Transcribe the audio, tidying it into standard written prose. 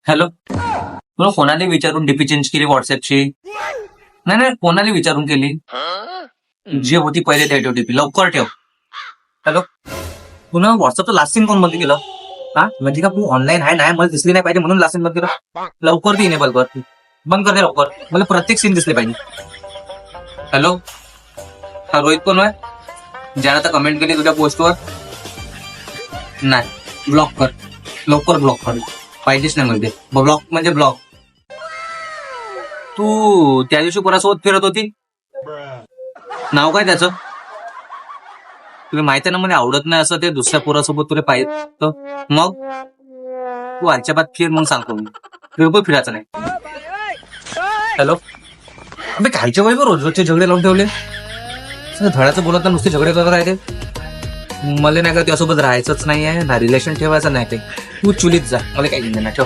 Hello, तुला कोणाला विचारून डीपी चेंज केली व्हॉट्सअपची? नाही नाही, कोणाला विचारून केली? जे होती पहिले त्या डीपी लवकर ठेव. हॅलो, पुन्हा व्हॉट्सअपचं लास्ट सीन कोण बंद केलं? हा म्हणजे का तू ऑनलाईन आहे नाही मला दिसली नाही पाहिजे म्हणून लास्ट सीन बंद केलं? लवकर ती इनेबल कर, बंद कर दे लवकर, मला प्रत्येक सीन दिसले पाहिजे. हॅलो, हा रोहित कोण आहे? ज्याला आता कमेंट केली तुझ्या पोस्टवर? नाही, ब्लॉक कर लवकर, ब्लॉक कर, पाहिजेच नाही म्हणजे ब्लॉक म्हणजे ब्लॉक. तू त्या दिवशी कोणासोबत फिरत होती? नाव काय त्याचं? तुला माहिती आहे ना मला आवडत नाही असं ते दुसऱ्या पोरासोबत तुला पाहिजे तर मग तू आजच्या बाद फिर मग सांगतो मी बिलकुल फिरायचं नाही. हॅलो, अबे कायच्या वय रोज रोजचे झगडे लावून ठेवले, धडाचं बोलत ना नुसते झगडे करत राहते. मला नाही का त्यासोबत राहायचंच नाही आहे ना, रिलेशन ठेवायचं नाही ते. तू चुलीत जा, मला काही नाही ठेव.